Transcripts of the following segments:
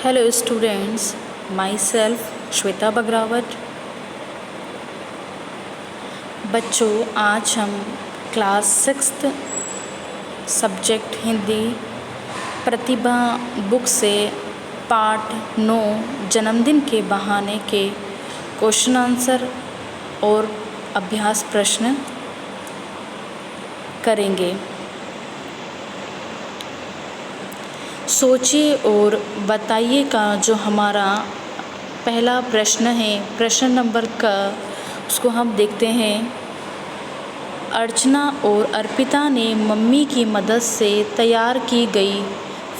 Hello students, myself Shweta बगरावत। बच्चों, आज हम क्लास 6th सब्जेक्ट हिंदी प्रतिभा बुक से पाठ 9 जन्मदिन के बहाने के क्वेश्चन आंसर और अभ्यास प्रश्न करेंगे। सोचिए और बताइए का जो हमारा पहला प्रश्न है, प्रश्न नंबर का, उसको हम देखते हैं। अर्चना और अर्पिता ने मम्मी की मदद से तैयार की गई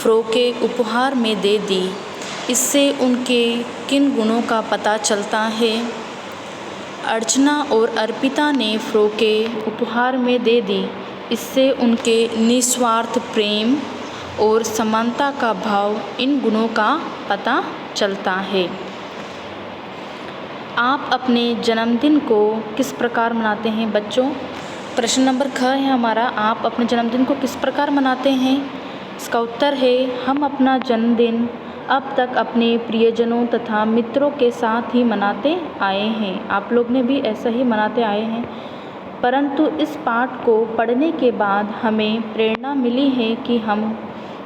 फ्रॉकें उपहार में दे दी। इससे उनके किन गुणों का पता चलता है? अर्चना और अर्पिता ने फ्रॉकें उपहार में दे दी। इससे उनके निस्वार्थ प्रेम और समानता का भाव, इन गुणों का पता चलता है। आप अपने जन्मदिन को किस प्रकार मनाते हैं बच्चों? प्रश्न नंबर ख है हमारा, आप अपने जन्मदिन को किस प्रकार मनाते हैं? इसका उत्तर है, हम अपना जन्मदिन अब तक अपने प्रियजनों तथा मित्रों के साथ ही मनाते आए हैं। आप लोग ने भी ऐसा ही मनाते आए हैं, परंतु इस पाठ को पढ़ने के बाद हमें प्रेरणा मिली है कि हम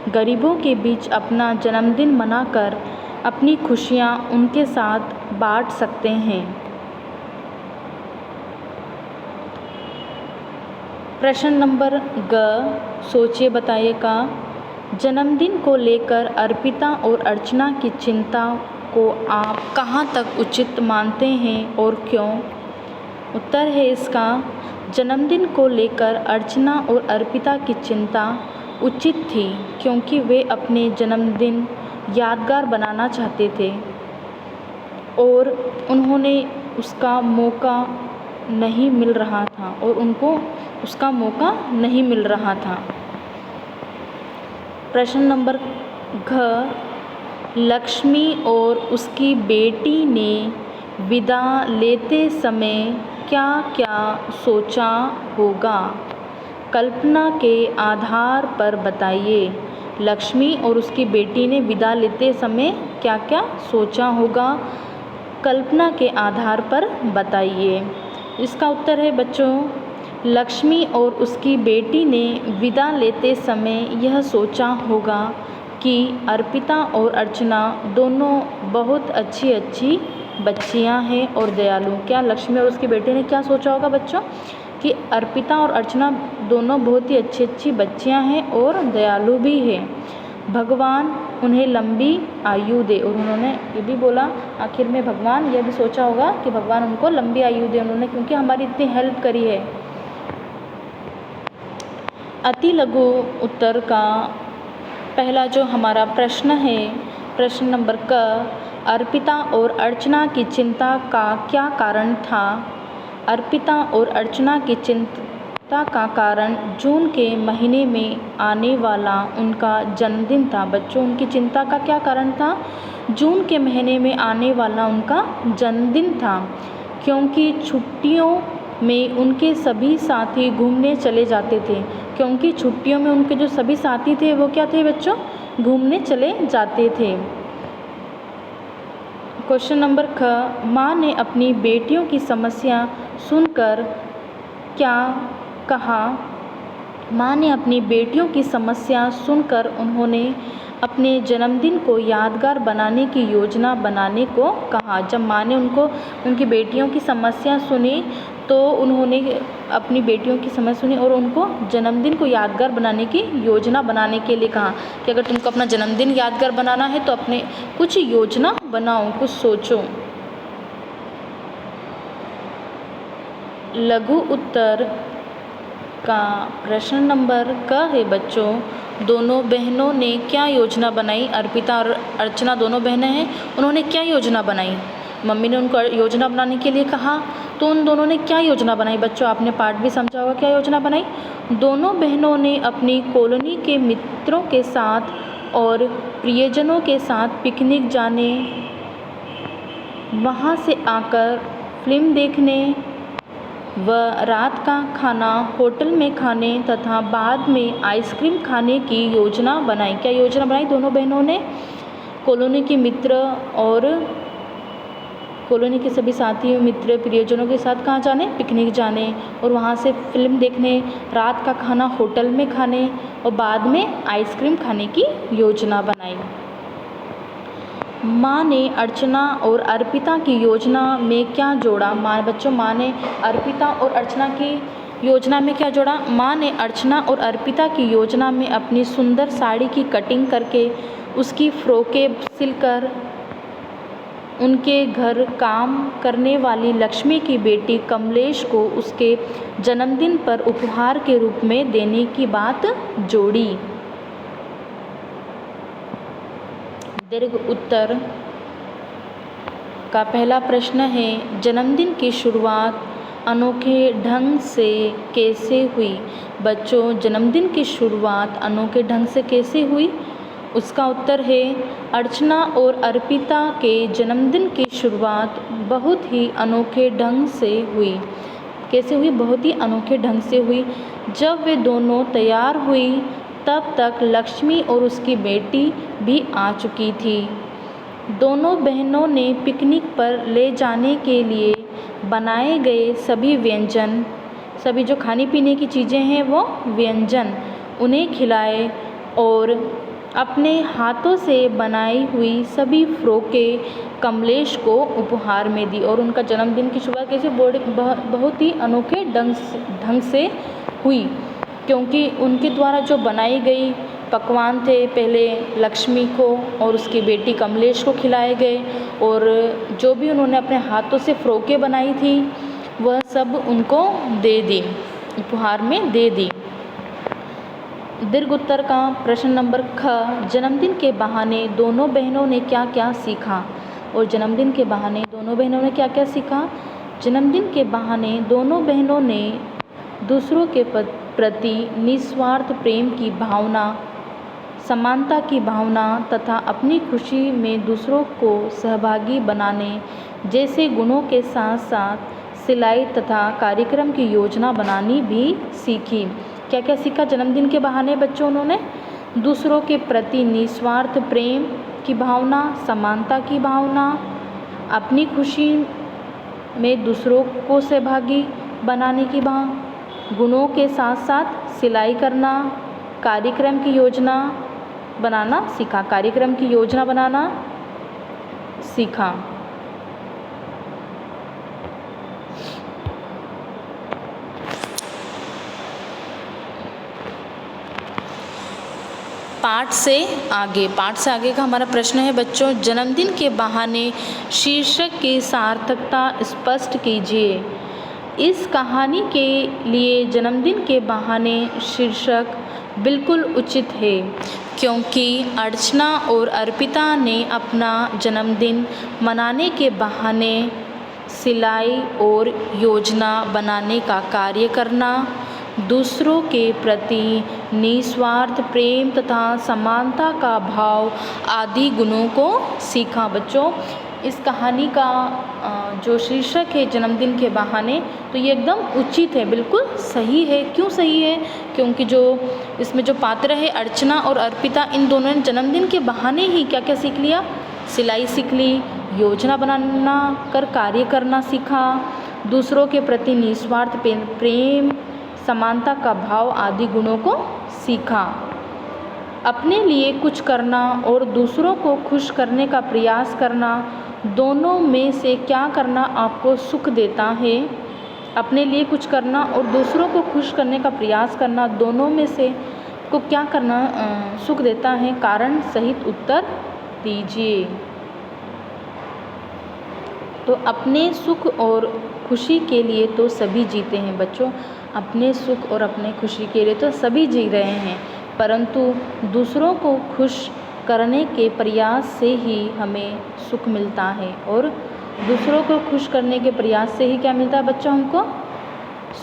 गरीबों के बीच अपना जन्मदिन मनाकर अपनी खुशियाँ उनके साथ बांट सकते हैं। प्रश्न नंबर ग, सोचिए बताइए का, जन्मदिन को लेकर अर्पिता और अर्चना की चिंता को आप कहाँ तक उचित मानते हैं और क्यों? उत्तर है इसका, जन्मदिन को लेकर अर्चना और अर्पिता की चिंता उचित थी, क्योंकि वे अपने जन्मदिन यादगार बनाना चाहते थे और उन्होंने उसका मौका नहीं मिल रहा था प्रश्न नंबर घ, लक्ष्मी और उसकी बेटी ने विदा लेते समय क्या क्या सोचा होगा? कल्पना के आधार पर बताइए। लक्ष्मी और उसकी बेटी ने विदा लेते समय क्या क्या सोचा होगा? कल्पना के आधार पर बताइए। इसका उत्तर है बच्चों, लक्ष्मी और उसकी बेटी ने विदा लेते समय यह सोचा होगा कि अर्पिता और अर्चना दोनों बहुत अच्छी बच्चियां हैं और दयालु। क्या लक्ष्मी और उसकी बेटी ने क्या सोचा होगा बच्चों? कि अर्पिता और अर्चना दोनों बहुत ही अच्छी बच्चियां हैं और दयालु भी हैं। भगवान उन्हें लंबी आयु दे। और उन्होंने ये भी बोला आखिर में, भगवान यह भी सोचा होगा कि भगवान उनको लंबी आयु दे, उन्होंने क्योंकि हमारी इतनी हेल्प करी है। अति लघु उत्तर का पहला जो हमारा प्रश्न है, प्रश्न नंबर क, अर्पिता और अर्चना की चिंता का क्या कारण था? अर्पिता और अर्चना की चिंता का कारण जून के महीने में आने वाला उनका जन्मदिन था। बच्चों, उनकी चिंता का क्या कारण था? जून के महीने में आने वाला उनका जन्मदिन था, क्योंकि छुट्टियों में उनके सभी साथी घूमने चले जाते थे। क्योंकि छुट्टियों में उनके जो सभी साथी थे वो क्या थे बच्चों? घूमने चले जाते थे। क्वेश्चन नंबर ख, माँ ने अपनी बेटियों की समस्या सुनकर क्या कहा? माँ ने अपनी बेटियों की समस्या सुनकर उन्होंने अपने जन्मदिन को यादगार बनाने की योजना बनाने को कहा। जब माँ ने उनकी बेटियों की समस्या सुनी तो उन्होंने अपनी बेटियों की समस्या सुनी और उनको जन्मदिन को यादगार बनाने की योजना बनाने के लिए कहा कि अगर तुमको अपना जन्मदिन यादगार बनाना है तो अपने कुछ योजना बनाओ, कुछ सोचो। लघु उत्तर का प्रश्न नंबर क है बच्चों, दोनों बहनों ने क्या योजना बनाई? अर्पिता और अर्चना दोनों बहनें हैं, उन्होंने क्या योजना बनाई? मम्मी ने उनको योजना बनाने के लिए कहा तो उन दोनों ने क्या योजना बनाई? बच्चों, आपने पाठ भी समझा होगा, क्या योजना बनाई? दोनों बहनों ने अपनी कॉलोनी के मित्रों के साथ और प्रियजनों के साथ पिकनिक जाने, वहाँ से आकर फिल्म देखने व रात का खाना होटल में खाने तथा बाद में आइसक्रीम खाने की योजना बनाई। क्या योजना बनाई दोनों बहनों ने? कॉलोनी के मित्र और कॉलोनी के सभी साथी मित्र प्रियजनों के साथ कहाँ जाने, पिकनिक जाने, और वहाँ से फिल्म देखने, रात का खाना होटल में खाने और बाद में आइसक्रीम खाने की योजना बनाई। माँ ने अर्चना और अर्पिता की योजना में क्या जोड़ा? माँ ने अर्पिता और अर्चना की योजना में क्या जोड़ा? माँ ने अर्चना और अर्पिता की योजना में अपनी सुंदर साड़ी की कटिंग करके, उसकी फ्रॉकें सिलकर, उनके घर काम करने वाली लक्ष्मी की बेटी कमलेश को उसके जन्मदिन पर उपहार के रूप में देने की बात जोड़ी। दीर्घ उत्तर का पहला प्रश्न है, जन्मदिन की शुरुआत अनोखे ढंग से कैसे हुई? बच्चों, जन्मदिन की शुरुआत अनोखे ढंग से कैसे हुई? उसका उत्तर है, अर्चना और अर्पिता के जन्मदिन की शुरुआत बहुत ही अनोखे ढंग से हुई। कैसे हुई? बहुत ही अनोखे ढंग से हुई। जब वे दोनों तैयार हुई तब तक लक्ष्मी और उसकी बेटी भी आ चुकी थी। दोनों बहनों ने पिकनिक पर ले जाने के लिए बनाए गए सभी व्यंजन, सभी जो खाने पीने की चीज़ें हैं वो व्यंजन उन्हें खिलाए और अपने हाथों से बनाई हुई सभी फ्रॉकें कमलेश को उपहार में दी। और उनका जन्मदिन की शुरुआत कैसे? बहुत ही अनोखे ढंग से हुई, क्योंकि उनके द्वारा जो बनाई गई पकवान थे, पहले लक्ष्मी को और उसकी बेटी कमलेश को खिलाए गए, और जो भी उन्होंने अपने हाथों से फ्रॉकें बनाई थी वह सब उनको दे दी, उपहार में दे दी। दीर्घ उत्तर का प्रश्न नंबर ख, जन्मदिन के बहाने दोनों बहनों ने क्या क्या सीखा? और जन्मदिन के बहाने दोनों बहनों ने क्या क्या सीखा? जन्मदिन के बहाने दोनों बहनों ने दूसरों के प्रति निस्वार्थ प्रेम की भावना, समानता की भावना तथा अपनी खुशी में दूसरों को सहभागी बनाने जैसे गुणों के साथ साथ सिलाई तथा कार्यक्रम की योजना बनानी भी सीखी। क्या क्या सीखा जन्मदिन के बहाने बच्चों? उन्होंने दूसरों के प्रति निस्वार्थ प्रेम की भावना, समानता की भावना, अपनी खुशी में दूसरों को सहभागी बनाने की भावना, गुणों के साथ साथ सिलाई करना, कार्यक्रम की योजना बनाना सीखा। कार्यक्रम की योजना बनाना सीखा। पाठ से आगे का हमारा प्रश्न है बच्चों, जन्मदिन के बहाने शीर्षक की सार्थकता स्पष्ट कीजिए। इस कहानी के लिए जन्मदिन के बहाने शीर्षक बिल्कुल उचित है, क्योंकि अर्चना और अर्पिता ने अपना जन्मदिन मनाने के बहाने सिलाई और योजना बनाने का कार्य करना, दूसरों के प्रति निस्वार्थ प्रेम तथा समानता का भाव आदि गुणों को सीखा। बच्चों, इस कहानी का जो शीर्षक है जन्मदिन के बहाने, तो ये एकदम उचित है, बिल्कुल सही है। क्यों सही है? क्योंकि जो इसमें जो पात्र है अर्चना और अर्पिता, इन दोनों ने जन्मदिन के बहाने ही क्या क्या सीख लिया? सिलाई सीख ली, योजना बनाना कर कार्य करना सीखा, दूसरों के प्रति निस्वार्थ प्रेम, समानता का भाव आदि गुणों को सीखा। अपने लिए कुछ करना और दूसरों को खुश करने का प्रयास करना, दोनों में से क्या करना आपको सुख देता है? अपने लिए कुछ करना और दूसरों को खुश करने का प्रयास करना, दोनों में से को क्या करना सुख देता है? कारण सहित उत्तर दीजिए। तो अपने सुख और खुशी के लिए तो सभी जीते हैं बच्चों, अपने सुख और अपने खुशी के लिए तो सभी जी रहे हैं, परंतु दूसरों को खुश करने के प्रयास से ही हमें सुख मिलता है, और दूसरों को खुश करने के प्रयास से ही क्या मिलता है बच्चों? हमको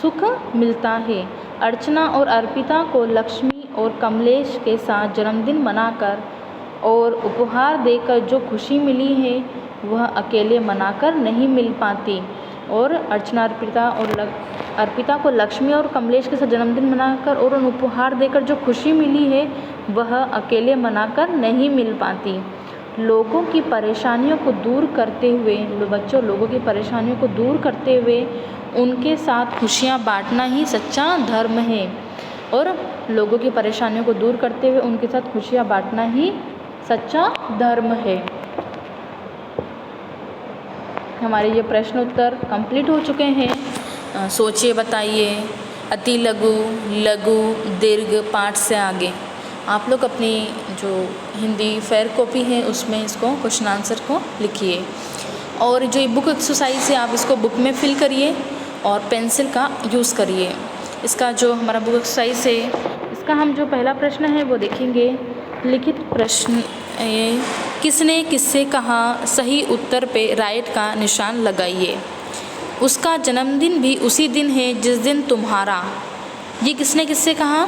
सुख मिलता है। अर्चना और अर्पिता को लक्ष्मी और कमलेश के साथ जन्मदिन मनाकर और उपहार देकर जो खुशी मिली है वह अकेले मनाकर नहीं मिल पाती, और अर्चना अर्पिता को लक्ष्मी और कमलेश के साथ जन्मदिन मनाकर और उपहार देकर जो खुशी मिली है वह अकेले मनाकर नहीं मिल पाती। लोगों की परेशानियों को दूर करते हुए बच्चों लोगों की परेशानियों को दूर करते हुए उनके साथ खुशियाँ बांटना ही सच्चा धर्म है। और लोगों की परेशानियों को दूर करते हुए उनके साथ खुशियाँ बांटना ही सच्चा धर्म है। हमारे ये प्रश्न उत्तर कंप्लीट हो चुके हैं। सोचिए, बताइए। अति लघु, लघु, दीर्घ पाठ से आगे आप लोग अपनी जो हिंदी फेयर कॉपी है उसमें इसको क्वेश्चन आंसर को लिखिए। और जो बुक एक्सरसाइज है आप इसको बुक में फिल करिए और पेंसिल का यूज़ करिए। इसका जो हमारा बुक एक्सरसाइज है इसका हम जो पहला प्रश्न है वो देखेंगे। लिखित प्रश्न किसने किससे कहा, सही उत्तर पे राइट का निशान लगाइए। उसका जन्मदिन भी उसी दिन है जिस दिन तुम्हारा। ये किसने किससे कहा?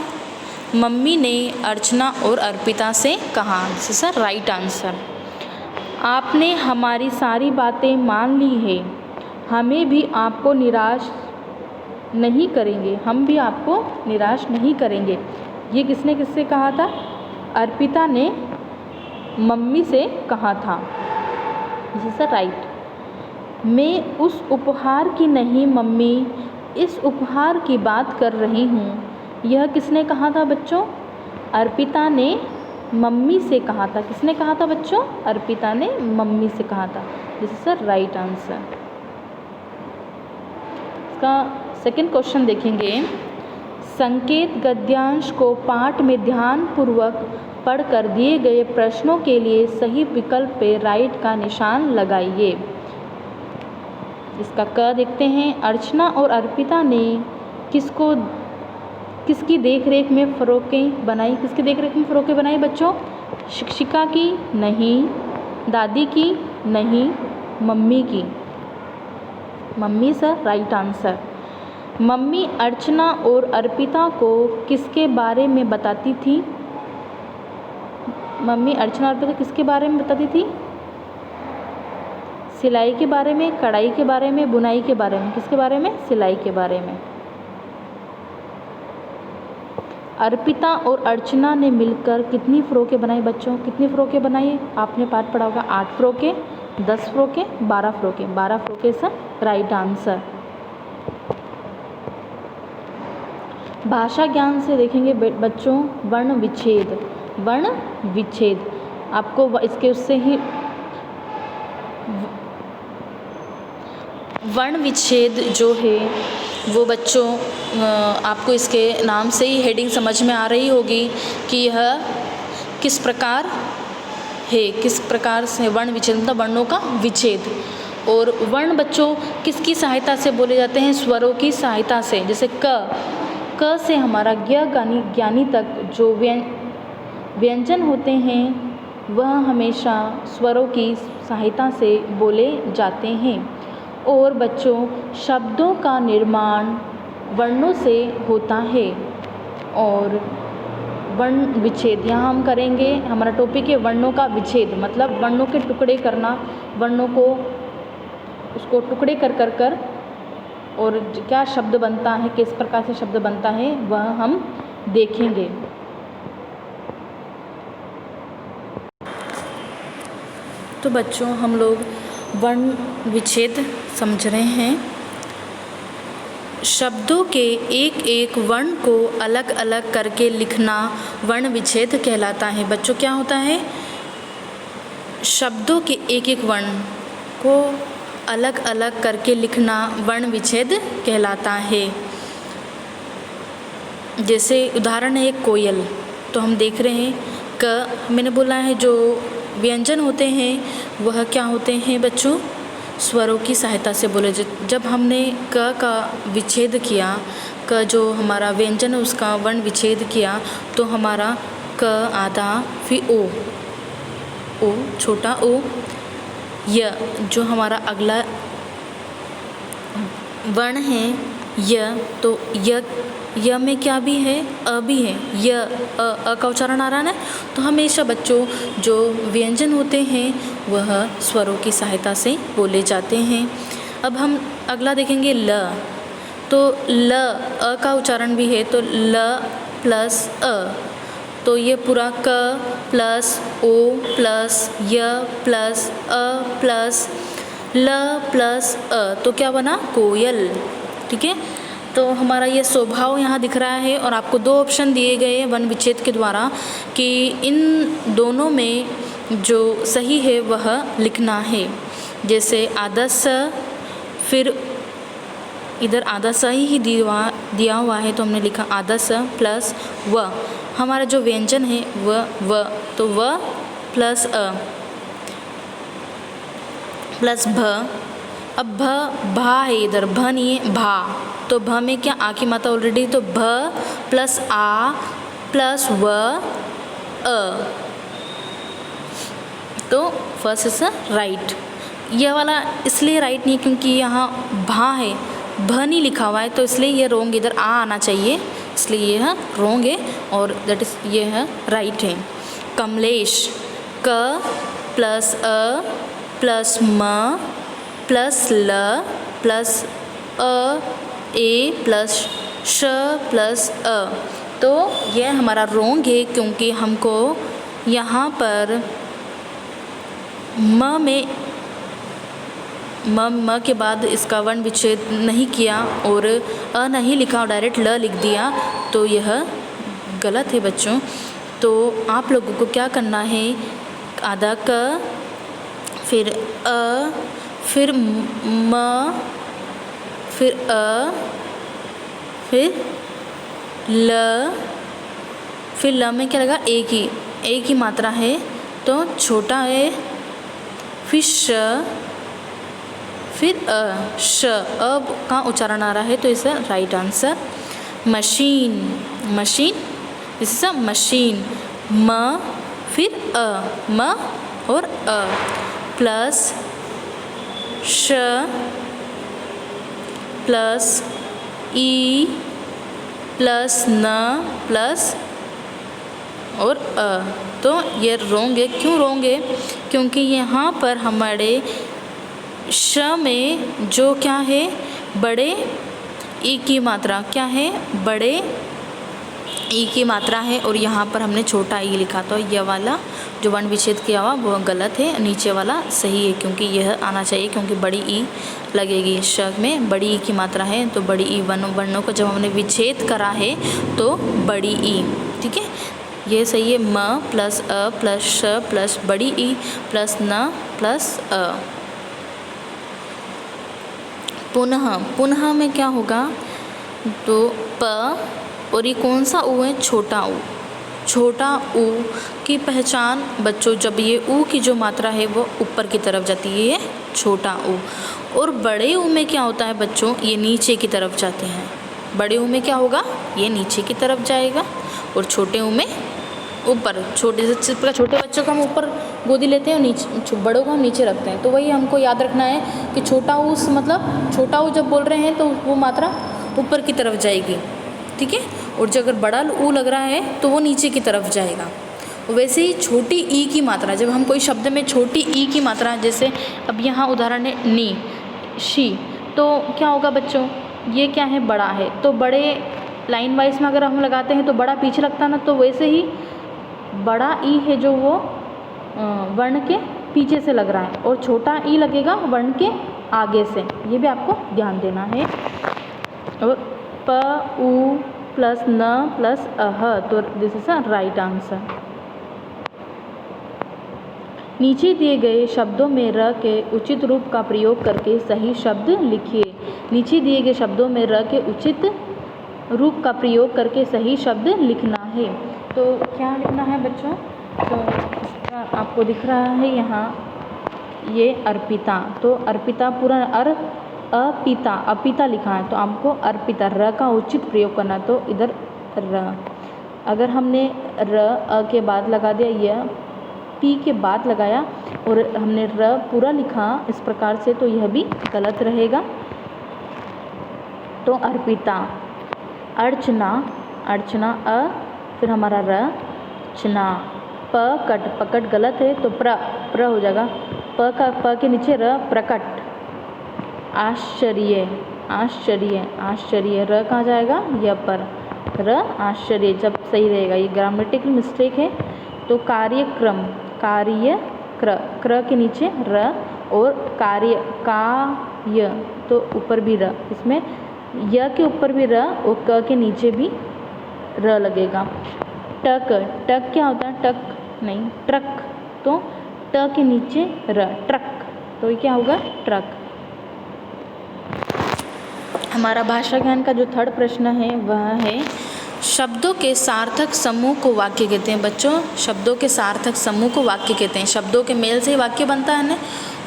मम्मी ने अर्चना और अर्पिता से कहा। This is the right answer. आपने हमारी सारी बातें मान ली है, हमें भी आपको निराश नहीं करेंगे, हम भी आपको निराश नहीं करेंगे। ये किसने किससे कहा था? अर्पिता ने मम्मी से कहा था। This is the right. मैं उस उपहार की नहीं मम्मी, इस उपहार की बात कर रही हूँ। यह किसने कहा था बच्चों? अर्पिता ने मम्मी से कहा था। किसने कहा था बच्चों? अर्पिता ने मम्मी से कहा था। This is the right answer. इसका सेकंड क्वेश्चन देखेंगे। संकेत गद्यांश को पाठ में ध्यानपूर्वक पढ़कर दिए गए प्रश्नों के लिए सही विकल्प पे राइट का निशान लगाइए। इसका क देखते हैं। अर्चना और अर्पिता ने किसकी देखरेख में फ़्रॉकें बनाई? किसकी देखरेख में फ़्रॉकें बनाई बच्चों? शिक्षिका की नहीं, दादी की नहीं, मम्मी की। Mummy sir right answer. Mummy Archana और अर्पिता को किसके बारे में बताती थी? मम्मी अर्चना और अर्पिता किसके बारे में बताती थी? सिलाई के बारे में, कढ़ाई के बारे में, बुनाई के बारे में। किसके बारे में? सिलाई के बारे में। अर्पिता और अर्चना ने मिलकर कितनी फ़्रॉकें बनाई बच्चों? कितनी फ़्रॉकें बनाई? आपने पाठ पढ़ा होगा। 8 फ़्रॉकें, 10 फ़्रॉकें, 12 फ़्रॉकें। 12 फ़्रॉकें सर राइट आंसर। भाषा ज्ञान से देखेंगे बच्चों वर्ण विच्छेद। वर्ण विच्छेद आपको इसके उससे ही वर्ण विच्छेद जो है वो बच्चों आपको इसके नाम से ही हेडिंग समझ में आ रही होगी कि यह किस प्रकार है, किस प्रकार से वर्ण विच्छेद मतलब वर्णों का विच्छेद। और वर्ण बच्चों किसकी सहायता से बोले जाते हैं? स्वरों की सहायता से। जैसे क से हमारा ज्ञानी तक जो व्यंजन होते हैं वह हमेशा स्वरों की सहायता से बोले जाते हैं। और बच्चों शब्दों का निर्माण वर्णों से होता है। और वर्ण विच्छेद यहाँ हम करेंगे। हमारा टॉपिक है वर्णों का विच्छेद मतलब वर्णों के टुकड़े करना, वर्णों को उसको टुकड़े कर और क्या शब्द बनता है, किस प्रकार से शब्द बनता है वह हम देखेंगे। तो बच्चों हम लोग वर्ण विच्छेद समझ रहे हैं। शब्दों के एक एक वर्ण को अलग अलग करके लिखना वर्ण विच्छेद कहलाता है। बच्चों क्या होता है? शब्दों के एक एक वर्ण को अलग अलग करके लिखना वर्ण विच्छेद कहलाता है। जैसे उदाहरण है कोयल, तो हम देख रहे हैं क मैंने बोला है जो व्यंजन होते हैं वह क्या होते हैं बच्चों? स्वरों की सहायता से बोले। जब हमने क का विच्छेद किया, क जो हमारा व्यंजन है उसका वर्ण विच्छेद किया तो हमारा क आधा, फिर ओ छोटा ओ, य जो हमारा अगला वर्ण है य, तो य में क्या भी है? अ भी है। य अ का उच्चारण आ रहा है ना। तो हमेशा बच्चों जो व्यंजन होते हैं वह स्वरों की सहायता से बोले जाते हैं। अब हम अगला देखेंगे ल। तो ल अ का उच्चारण भी है तो ल प्लस अ, तो ये पूरा क प्लस ओ प्लस य प्लस अ प्लस ल प्लस अ, तो क्या बना? कोयल। ठीक है, तो हमारा ये स्वभाव यहाँ दिख रहा है और आपको दो ऑप्शन दिए गए हैं वर्ण विच्छेद के द्वारा कि इन दोनों में जो सही है वह लिखना है। जैसे आधा स, फिर इधर आधा स ही दिया हुआ है तो हमने लिखा आधा स प्लस व। हमारा जो व्यंजन है व, तो व प्लस अ प्लस भ। अब भा है, इधर भ नहीं है, भा। तो भ में क्या आ की मात्रा ऑलरेडी, तो भ प्लस आ प्लस व अ, तो फर्स्ट इज राइट। यह वाला इसलिए राइट नहीं क्योंकि यहाँ भा है, भ नहीं लिखा हुआ है, तो इसलिए ये रोंग, इधर आ आना चाहिए, इसलिए यह रोंग है और दैट इज ये है राइट है। कमलेश, क प्लस अ प्लस म प्लस ल प्लस अ ए प्लस श प्लस अ, तो यह हमारा रोंग है क्योंकि हमको यहाँ पर म के बाद इसका वर्ण विच्छेद नहीं किया और अ नहीं लिखा और डायरेक्ट ल लिख दिया, तो यह गलत है बच्चों। तो आप लोगों को क्या करना है, आधा क, फिर अ, फिर म, फिर अ, फिर ल, फिर ल में क्या लगा, एक ही मात्रा है तो छोटा है, फिर श, फिर अ, श, अब का उच्चारण आ रहा है तो इसका right answer machine. Machine, this is a machine. म, फिर अ, म और अ प्लस श प्लस ई प्लस न प्लस और अ, तो ये रोंग है। क्यों रोंग है? क्योंकि यहाँ पर हमारे श में जो क्या है, बड़े ई की मात्रा क्या है, बड़े ई की मात्रा है और यहाँ पर हमने छोटा ई लिखा, तो यह वाला जो वर्ण विच्छेद किया हुआ वो गलत है, नीचे वाला सही है क्योंकि यह आना चाहिए क्योंकि बड़ी ई लगेगी। श में बड़ी ई की मात्रा है तो बड़ी ई वर्णों को जब हमने विच्छेद करा है तो बड़ी ई, ठीक है, ये सही है। म प्लस अ प्लस श प्लस बड़ी ई प्लस न प्लस अ। पुनः में क्या होगा, तो प और ये कौन सा ऊ है, छोटा ऊ। छोटा ऊ की पहचान बच्चों, जब ये ऊ की जो मात्रा है वो ऊपर की तरफ जाती है, ये छोटा ऊ। और बड़े ऊ में क्या होता है बच्चों, ये नीचे की तरफ जाते हैं। बड़े ऊ में क्या होगा, ये नीचे की तरफ जाएगा और छोटे ऊ में ऊपर। छोटे बच्चों को हम ऊपर गोदी लेते हैं और नीचे, बड़ों को हम नीचे रखते हैं। तो वही हमको याद रखना है कि छोटा ऊ मतलब छोटा ऊ जब बोल रहे हैं तो वो मात्रा ऊपर की तरफ जाएगी, ठीक है, और जो अगर बड़ा ऊ लग रहा है तो वो नीचे की तरफ जाएगा। वैसे ही छोटी ई की मात्रा, जब हम कोई शब्द में छोटी ई की मात्रा, जैसे अब यहाँ उदाहरण है नी, शी, तो क्या होगा बच्चों, ये क्या है, बड़ा है, तो बड़े लाइन वाइज में अगर हम लगाते हैं तो बड़ा पीछे लगता है ना, तो वैसे ही बड़ा ई है जो वो वर्ण के पीछे से लग रहा है और छोटा ई लगेगा वर्ण के आगे से, ये भी आपको ध्यान देना है। और प ऊ प्लस न प्लस अह, तो this is a right answer. नीचे दिए गए शब्दों में र के उचित रूप का प्रयोग करके सही शब्द लिखिए। नीचे दिए गए शब्दों में र के उचित रूप का प्रयोग करके सही शब्द लिखना है। तो क्या लिखना है बच्चों, तो आपको दिख रहा है यहाँ ये अर्पिता, तो अर्पिता पूरा अपिता, अपिता लिखा है तो आपको अर्पिता र का उचित प्रयोग करना, तो इधर र। अगर हमने र अ के बाद लगा दिया, यह पी के बाद लगाया और हमने र पूरा लिखा इस प्रकार से, तो यह भी गलत रहेगा। तो अर्पिता। अर्चना, अर्चना अ, फिर हमारा र, चना, पकट गलत है तो प्र हो जाएगा, प के नीचे र, प्रकट। आश्चर्य, आश्चर्य, आश्चर्य, र कहाँ जाएगा, य पर। र आश्चर्य जब सही रहेगा। ये ग्रामेटिकल मिस्टेक है। तो कार्यक्रम, क्र के नीचे र और कार्य तो ऊपर भी र, इसमें य के ऊपर भी र और क के नीचे भी र लगेगा। टक क्या होता है? टक नहीं, ट्रक, तो ट के नीचे र, ट्रक, तो ये क्या होगा? ट्रक। हमारा भाषा ज्ञान का जो थर्ड प्रश्न है वह है शब्दों के सार्थक समूह को वाक्य कहते हैं। बच्चों, शब्दों के सार्थक समूह को वाक्य कहते हैं। शब्दों के मेल से वाक्य बनता है ना,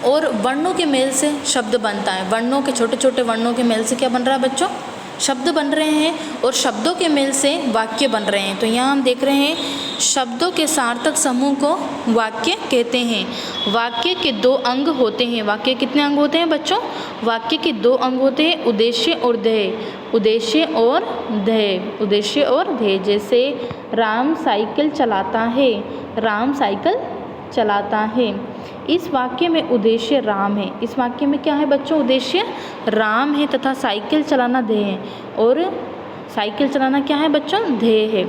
और वर्णों के मेल से शब्द बनता है। वर्णों के छोटे छोटे वर्णों के मेल से क्या बन रहा है बच्चों? शब्द बन रहे हैं, और शब्दों के मेल से वाक्य बन रहे हैं। तो यहाँ हम देख रहे हैं शब्दों के सार्थक समूह को वाक्य कहते हैं। वाक्य के दो अंग होते हैं। वाक्य कितने अंग होते हैं बच्चों? वाक्य के दो अंग होते हैं, उद्देश्य और ध्येय। उद्देश्य और ध्येय, उद्देश्य और ध्येय। जैसे राम साइकिल चलाता है, राम साइकिल चलाता है। इस वाक्य में उद्देश्य राम है। इस वाक्य में क्या है बच्चों? उद्देश्य राम है तथा साइकिल चलाना ध्येय है। और साइकिल चलाना क्या है बच्चों? ध्येय है।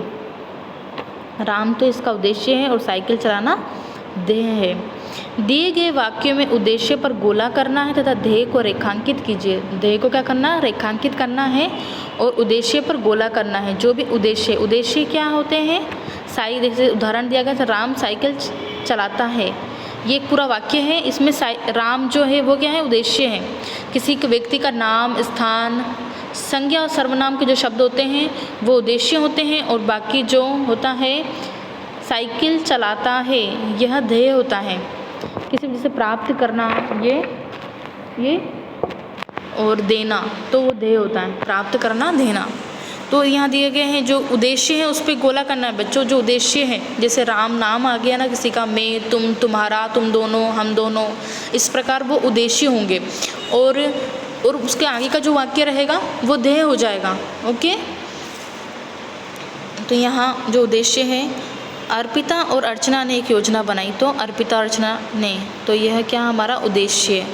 राम तो इसका उद्देश्य है और साइकिल चलाना ध्येय है। दिए गए वाक्यों में उद्देश्य पर गोला करना है तथा ध्येय को रेखांकित कीजिए। ध्येय को क्या करना है? रेखांकित करना है, और उद्देश्य पर गोला करना है। जो भी उद्देश्य क्या होते हैं? जैसे उदाहरण दिया गया था, राम साइकिल चलाता है, ये एक पूरा वाक्य है। इसमें राम जो है वो क्या है? उद्देश्य है। किसी के व्यक्ति का नाम, स्थान, संज्ञा और सर्वनाम के जो शब्द होते हैं वो उद्देश्य होते हैं, और बाकी जो होता है साइकिल चलाता है यह ध्येय होता है। किसी चीज़ से प्राप्त करना, ये और देना, तो वो ध्येय होता है। प्राप्त करना, देना। तो यहाँ दिए गए हैं जो उद्देश्य है उस पर गोला करना है बच्चों। जो उद्देश्य है, जैसे राम नाम आ गया ना किसी का, मैं, तुम, तुम्हारा, तुम दोनों, हम दोनों, इस प्रकार वो उद्देश्य होंगे। और उसके आगे का जो वाक्य रहेगा वो ध्येय हो जाएगा। ओके, तो यहाँ जो उद्देश्य है, अर्पिता और अर्चना ने एक योजना बनाई, तो अर्पिता और अर्चना ने, तो यह क्या हमारा उद्देश्य है,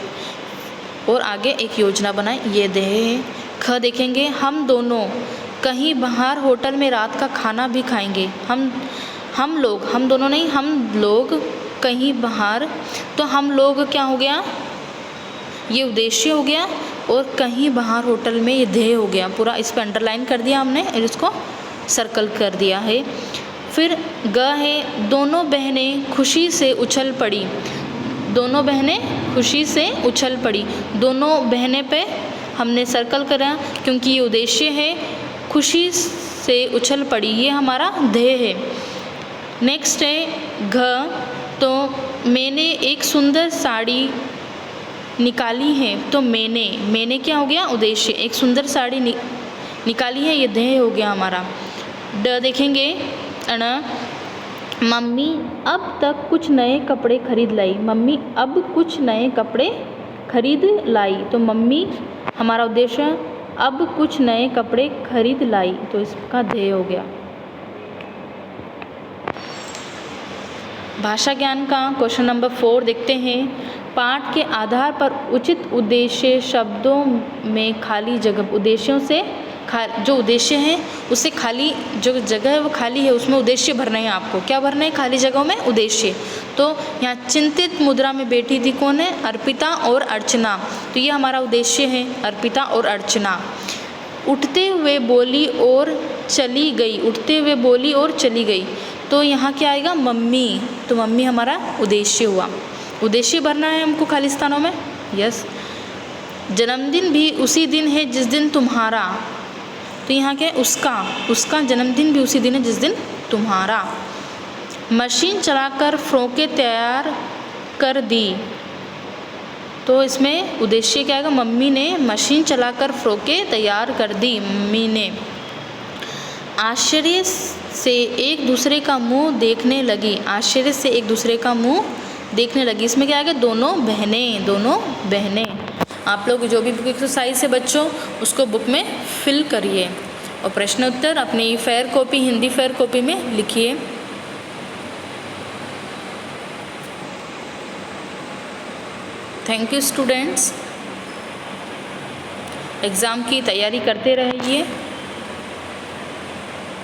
और आगे एक योजना बनाई, ये ध्येय है। ख देखेंगे, हम दोनों कहीं बाहर होटल में रात का खाना भी खाएंगे। हम लोग कहीं बाहर, तो हम लोग क्या हो गया? ये उद्देश्य हो गया, और कहीं बाहर होटल में ये ध्येय हो गया। पूरा इस पर अंडरलाइन कर दिया हमने और इसको सर्कल कर दिया है। फिर ग है, दोनों बहनें खुशी से उछल पड़ी। दोनों बहनें खुशी से उछल पड़ी। दोनों बहनें पे हमने सर्कल करा क्योंकि ये उद्देश्य है। खुशी से उछल पड़ी, ये हमारा ध्येय है। नेक्स्ट है घ, तो मैंने एक सुंदर साड़ी निकाली है, तो मैंने क्या हो गया? उद्देश्य। एक सुंदर साड़ी निकाली है, ये ध्येय हो गया हमारा। ड देखेंगे, अण, मम्मी अब तक कुछ नए कपड़े खरीद लाई। मम्मी अब कुछ नए कपड़े खरीद लाई, तो मम्मी हमारा उद्देश्य, अब कुछ नए कपड़े खरीद लाई, तो इसका ध्येय हो गया। भाषा ज्ञान का क्वेश्चन नंबर 4 देखते हैं। पाठ के आधार पर उचित उद्देश्य शब्दों में खाली जगह, उद्देश्यों से जो उद्देश्य है उससे खाली जो जगह है वो खाली है, उसमें उद्देश्य भरना है। आपको क्या भरना है? खाली जगहों में उद्देश्य। तो यहाँ चिंतित मुद्रा में बैठी थी, कौन है? अर्पिता और अर्चना, तो ये हमारा उद्देश्य है, अर्पिता और अर्चना। उठते हुए बोली और चली गई, उठते हुए बोली और चली गई, तो यहाँ क्या आएगा? मम्मी, तो मम्मी हमारा उद्देश्य हुआ। उद्देश्य भरना है हमको खाली स्थानों में। यस। जन्मदिन भी उसी दिन है जिस दिन तुम्हारा, तो यहाँ क्या है? उसका जन्मदिन भी उसी दिन है जिस दिन तुम्हारा। मशीन चलाकर फ्रॉकें तैयार कर दी, तो इसमें उद्देश्य क्या आएगा? मम्मी ने मशीन चलाकर फ्रॉकें तैयार कर दी, मम्मी ने। आश्चर्य से एक दूसरे का मुंह देखने लगी, आश्चर्य से एक दूसरे का मुंह देखने लगी, इसमें क्या आएगा? दोनों बहनें। आप लोग जो भी बुक एक्सरसाइज है बच्चों उसको बुक में फिल करिए, और प्रश्न उत्तर अपनी fair copy, Hindi fair copy में लिखिए। Thank you students. एग्ज़ाम की तैयारी करते रहिए।